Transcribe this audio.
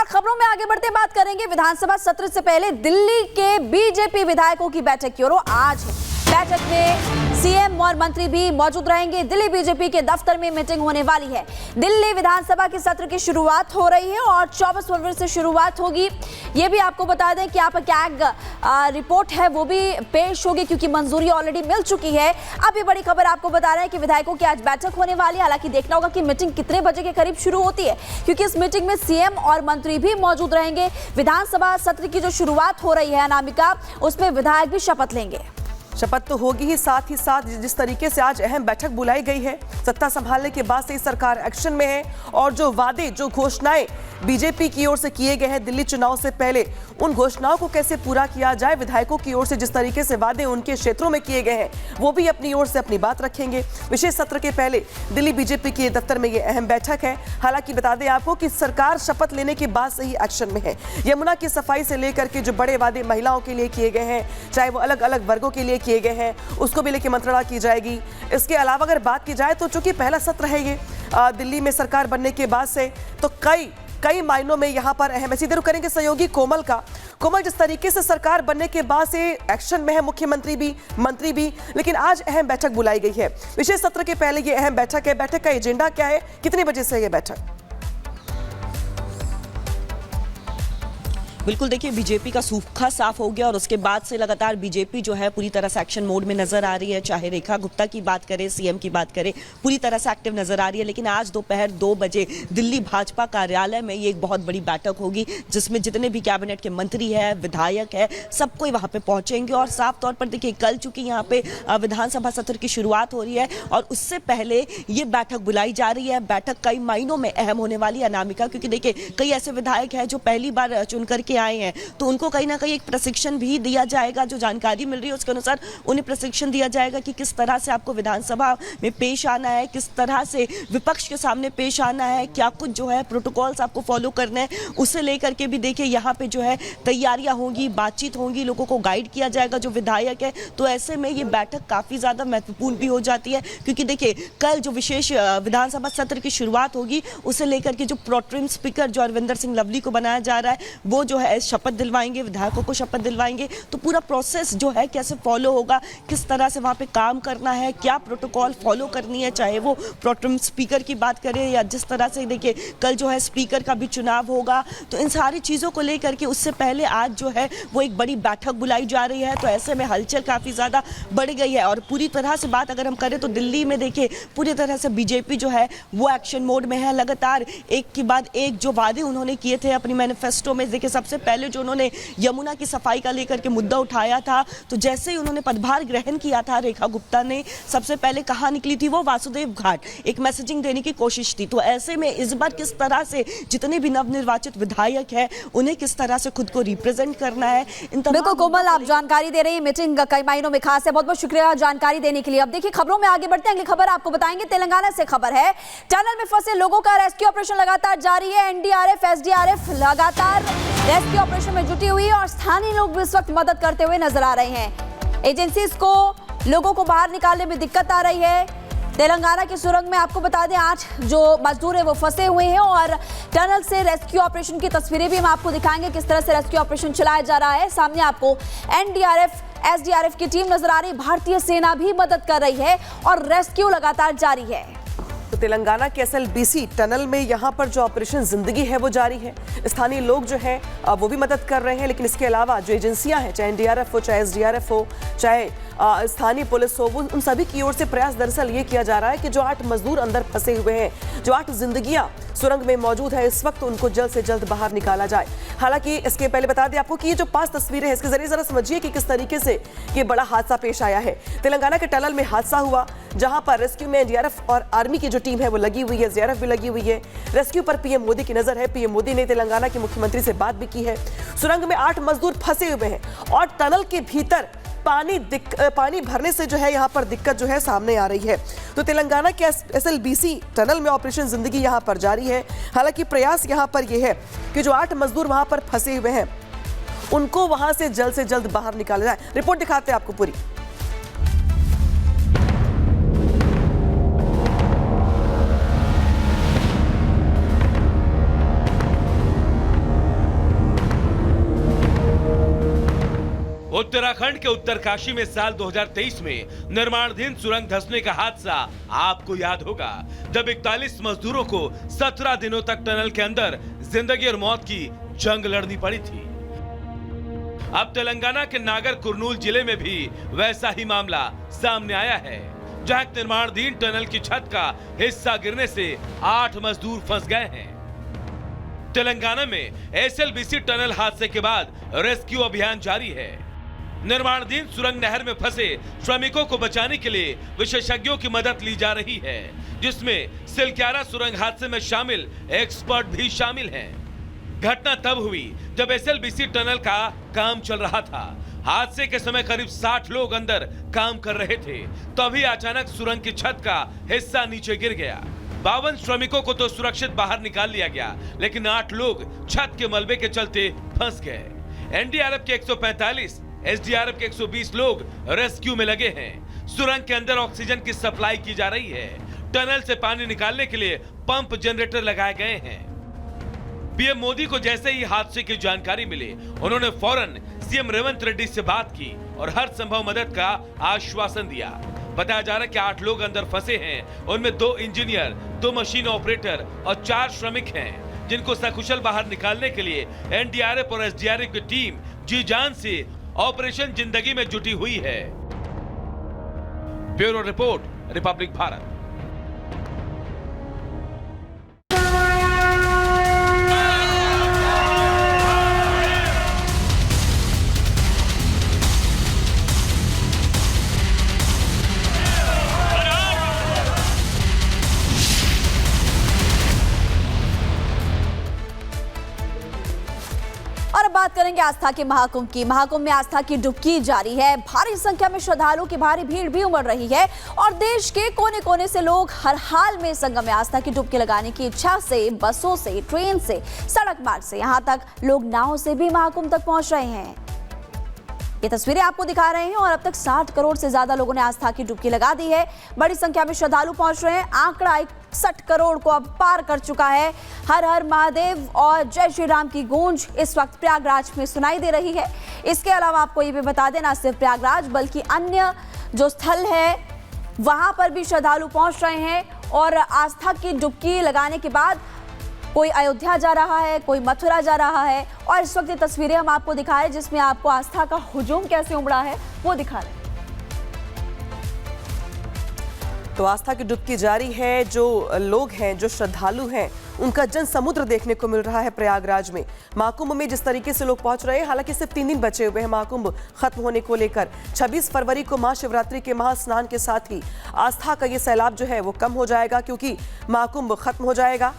खबरों में आगे बढ़ते बात करेंगे विधानसभा सत्र से पहले दिल्ली के बीजेपी विधायकों की बैठक की ओर। आज है बैठक में सीएम और मंत्री भी मौजूद रहेंगे। दिल्ली बीजेपी के दफ्तर में मीटिंग होने वाली है। दिल्ली विधानसभा के सत्र की शुरुआत हो रही है और 24 फरवरी से शुरुआत होगी। ये भी आपको बता दें कि आप कैग रिपोर्ट है वो भी पेश होगी क्योंकि मंजूरी ऑलरेडी मिल चुकी है। अब ये बड़ी खबर आपको बता रहे हैं कि विधायकों की आज बैठक होने वाली है। हालांकि देखना होगा कि मीटिंग कितने बजे के करीब शुरू होती है क्योंकि इस मीटिंग में सीएम और मंत्री भी मौजूद रहेंगे। विधानसभा सत्र की जो शुरुआत हो रही है अनामिका, उसमें विधायक भी शपथ लेंगे। शपथ तो होगी ही साथ जिस तरीके से आज अहम बैठक बुलाई गई है, सत्ता संभालने के बाद से सरकार एक्शन में है और जो वादे जो घोषणाएं बीजेपी की ओर से किए गए हैं दिल्ली चुनाव से पहले, उन घोषणाओं को कैसे पूरा किया जाए। विधायकों की ओर से जिस तरीके से वादे उनके क्षेत्रों में किए गए हैं वो भी अपनी ओर से अपनी बात रखेंगे। विशेष सत्र के पहले दिल्ली बीजेपी के दफ्तर में ये अहम बैठक है। हालांकि बता दें आपको कि सरकार शपथ लेने के बाद से ही एक्शन में है। यमुना की सफाई से लेकर के जो बड़े वादे महिलाओं के लिए किए गए हैं, चाहे वो अलग अलग वर्गों के लिए किए गए हैं, उसको भी लेकर मंत्रणा की जाएगी। इसके अलावा अगर बात की जाए तो चूंकि पहला सत्र है ये दिल्ली में सरकार बनने के बाद से, तो कई मायनों में यहाँ पर अहम है। सीधे रुख करेंगे सहयोगी कोमल का। कोमल, जिस तरीके से सरकार बनने के बाद से एक्शन में है मुख्यमंत्री भी, मंत्री भी, लेकिन आज अहम बैठक बुलाई गई है। विशेष सत्र के पहले ये अहम बैठक है। बैठक का एजेंडा क्या है, कितने बजे से ये बैठक? बिल्कुल, देखिए बीजेपी का सूखा साफ हो गया और उसके बाद से लगातार बीजेपी जो है पूरी तरह से एक्शन मोड में नजर आ रही है। चाहे रेखा गुप्ता की बात करें, सीएम की बात करें, पूरी तरह से एक्टिव नजर आ रही है। लेकिन आज दोपहर 2 बजे दिल्ली भाजपा कार्यालय में ये एक बहुत बड़ी बैठक होगी जिसमें जितने भी कैबिनेट के मंत्री है, विधायक है, सब कोई वहां पे पहुंचेंगे। और साफ तौर पर देखिए कल चूंकि यहाँ पे विधानसभा सत्र की शुरुआत हो रही है और उससे पहले ये बैठक बुलाई जा रही है। बैठक कई मायनों में अहम होने वाली है अनामिका, क्योंकि देखिए कई ऐसे विधायक हैं जो पहली बार चुन करके आए हैं, तो उनको कहीं ना कहीं एक प्रशिक्षण भी दिया जाएगा। जो जानकारी मिल रही है उसके अनुसार उन्हें प्रशिक्षण दिया जाएगा कि किस तरह से आपको विधानसभा में पेश आना है, किस तरह से विपक्ष के सामने पेश आना है, क्या कुछ जो है प्रोटोकॉल्स आपको फॉलो करने हैं, उसे लेकर के भी देखिए यहाँ पे जो है तैयारियां होंगी, बातचीत होंगी, लोगों को गाइड किया जाएगा जो विधायक है। तो ऐसे में ये बैठक काफी ज्यादा महत्वपूर्ण भी हो जाती है क्योंकि देखिए कल जो विशेष विधानसभा सत्र की शुरुआत होगी उसे लेकर के जो प्रोटेम स्पीकर जो अरविंदर सिंह लवली को बनाया जा रहा है वो जो है शपथ दिलवाएंगे, विधायकों को शपथ दिलवाएंगे। तो पूरा प्रोसेस जो है कैसे फॉलो होगा, किस तरह से वहां पे काम करना है, क्या प्रोटोकॉल फॉलो करनी है, चाहे वो प्रोटेम स्पीकर की बात करें या जिस तरह से देखिए कल जो है स्पीकर का भी चुनाव होगा। तो इन सारी चीजों को लेकर के उससे पहले आज जो है वो एक बड़ी बैठक बुलाई जा रही है। तो ऐसे में हलचल काफी ज्यादा बढ़ गई है और पूरी तरह से बात अगर हम करें तो दिल्ली में देखिए पूरी तरह से बीजेपी जो है वो एक्शन मोड में है। लगातार एक के बाद एक जो वादे उन्होंने किए थे अपनी मैनिफेस्टो में, देखिए सबसे पहले जो उन्होंने यमुना की सफाई का लेकर के मुद्दा उठाया था, तो जैसे ही उन्होंने पदभार ग्रहण किया था रेखा गुप्ता ने, सबसे पहले कहाँ निकली थी वो वासुदेव घाट, एक मैसेजिंग देने की कोशिश थी। तो ऐसे में इस बार किस तरह से जितने भी नवनिर्वाचित विधायक है उन्हें किस तरह से खुद को रिप्रेजेंट करना है। बिल्कुल कोमल, आप जानकारी दे रही हैं, मीटिंग कई मायनों में खास है। बहुत बहुत शुक्रिया जानकारी देने के लिए। अब देखिए खबरों में आगे बढ़ते हैं, अगली खबर आपको बताएंगे। तेलंगाना से खबर है, टनल में फंसे लोगों का रेस्क्यू ऑपरेशन लगातार जारी है। एनडीआरएफ, एसडीआरएफ लगातार रेस्क्यू ऑपरेशन में जुटी हुई है और स्थानीय लोग भी इस वक्त मदद करते हुए नजर आ रहे हैं। एजेंसीज को लोगों को बाहर निकालने में दिक्कत आ रही है। तेलंगाना की सुरंग में आपको बता दें 8 जो मजदूर हैं वो फंसे हुए हैं और टनल से रेस्क्यू ऑपरेशन की तस्वीरें भी हम आपको दिखाएंगे किस तरह से रेस्क्यू ऑपरेशन चलाया जा रहा है। सामने आपको एनडीआरएफ, एसडीआरएफ की टीम नजर आ रही, भारतीय सेना भी मदद कर रही है और रेस्क्यू लगातार जारी है। तो तेलंगाना के एसएलबीसी टनल में यहाँ पर जो ऑपरेशन जिंदगी है वो जारी है। स्थानीय लोग जो हैं वो भी मदद कर रहे हैं, लेकिन इसके अलावा जो एजेंसियां हैं, चाहे एनडीआरएफ हो, चाहे एसडीआरएफ हो, चाहे स्थानीय पुलिस हो, उन सभी की ओर से प्रयास दरअसल ये किया जा रहा है कि जो 8 मजदूर अंदर फंसे हुए हैं, जो 8 जिंदगियां सुरंग में मौजूद है इस वक्त, उनको जल्द से जल्द बाहर निकाला जाए। हालांकि इसके पहले बता दें आपको कि ये जो 5 तस्वीरें हैं इसके जरिए जरा समझिए कि किस तरीके से ये बड़ा हादसा पेश आया है। तेलंगाना के टनल में हादसा हुआ जहां पर रेस्क्यू में एनडीआरएफ और आर्मी की जो टीम है वो लगी हुई है, एसडीआरएफ भी लगी हुई है। रेस्क्यू पर पीएम मोदी की नजर है। पीएम मोदी ने तेलंगाना के मुख्यमंत्री से बात भी की है। सुरंग में 8 मजदूर फंसे हुए हैं और टनल के भीतर पानी भरने से जो है यहाँ पर दिक्कत जो है सामने आ रही है। तो तेलंगाना के एसएलबीसी टनल में ऑपरेशन जिंदगी यहाँ पर जारी है। हालांकि प्रयास यहाँ पर यह है कि जो 8 मजदूर वहां पर फंसे हुए हैं उनको वहां से जल्द बाहर निकाला जाए। रिपोर्ट दिखाते हैं आपको पूरी। उत्तराखंड के उत्तरकाशी में साल 2023 में निर्माणाधीन सुरंग धंसने का हादसा आपको याद होगा, जब 41 मजदूरों को 17 दिनों तक टनल के अंदर जिंदगी और मौत की जंग लड़नी पड़ी थी। अब तेलंगाना के नागर कुरनूल जिले में भी वैसा ही मामला सामने आया है, जहां निर्माणाधीन टनल की छत का हिस्सा गिरने से 8 मजदूर फंस गए हैं। तेलंगाना में एसएलबीसी टनल हादसे के बाद रेस्क्यू अभियान जारी है। निर्माणाधीन सुरंग नहर में फंसे श्रमिकों को बचाने के लिए विशेषज्ञों की मदद ली जा रही है, जिसमें सिलक्यारा सुरंग हादसे में शामिल एक्सपर्ट भी शामिल हैं। घटना तब हुई जब एसएलबीसी टनल का काम चल रहा था। हादसे के समय करीब 60 लोग अंदर काम कर रहे थे, तभी अचानक सुरंग की छत का हिस्सा नीचे गिर गया। 52 श्रमिकों को तो सुरक्षित बाहर निकाल लिया गया, लेकिन 8 लोग छत के मलबे के चलते फंस गए। एनडीआरएफ के 145, एसडीआरएफ के 120 लोग रेस्क्यू में लगे हैं। सुरंग के अंदर ऑक्सीजन की सप्लाई की जा रही है। टनल से पानी निकालने के लिए पंप जनरेटर लगाए गए हैं। पीएम मोदी को जैसे ही हादसे की जानकारी मिली, उन्होंने फौरन सीएम रेवंत रेड्डी से बात की और हर संभव मदद का आश्वासन दिया। बताया जा रहा है कि 8 लोग अंदर फंसे हैं। उनमें 2 इंजीनियर, 2 मशीन ऑपरेटर और 4 श्रमिक हैं, जिनको सकुशल बाहर निकालने के लिए एनडीआरएफ और एसडीआरएफ की टीम जी जान से ऑपरेशन जिंदगी में जुटी हुई है। Bureau report, Republic Bharat. और अब बात करेंगे आस्था के महाकुंभ की। महाकुंभ में आस्था की डुबकी जारी है। भारी संख्या में श्रद्धालुओं की भारी भीड़ भी उमड़ रही है और देश के कोने कोने से लोग हर हाल में संगम में आस्था की डुबकी लगाने की इच्छा से बसों से, ट्रेन से, सड़क मार्ग से, यहाँ तक लोग नाव से भी महाकुंभ तक पहुंच रहे हैं। ये तस्वीरें आपको दिखा रहे हैं और अब तक 60 करोड़ से ज्यादा लोगों ने आस्था की डुबकी लगा दी है। बड़ी संख्या में श्रद्धालु पहुंच रहे हैं। आंकड़ा 61 करोड़ को अब पार कर चुका है। हर हर महादेव और जय श्री राम की गूंज इस वक्त प्रयागराज में सुनाई दे रही है। इसके अलावा आपको ये भी बता दें, न सिर्फ प्रयागराज बल्कि अन्य जो स्थल है वहां पर भी श्रद्धालु पहुंच रहे हैं और आस्था की डुबकी लगाने के बाद कोई अयोध्या जा रहा है, कोई मथुरा जा रहा है। और इस वक्त ये तस्वीरें हम आपको दिखाएं जिसमें आपको आस्था का हुजूम कैसे उमड़ा है वो दिखा रहे हैं। तो आस्था की डुबकी जारी है। जो लोग हैं, जो श्रद्धालु हैं, उनका जन समुद्र देखने को मिल रहा है प्रयागराज में। महाकुंभ में जिस तरीके से लोग पहुंच रहे हैं, हालांकि सिर्फ 3 दिन बचे हुए हैं महाकुंभ खत्म होने को लेकर। 26 फरवरी को महाशिवरात्रि के महास्नान के साथ ही आस्था का ये सैलाब जो है वो कम हो जाएगा, क्योंकि महाकुंभ खत्म हो जाएगा।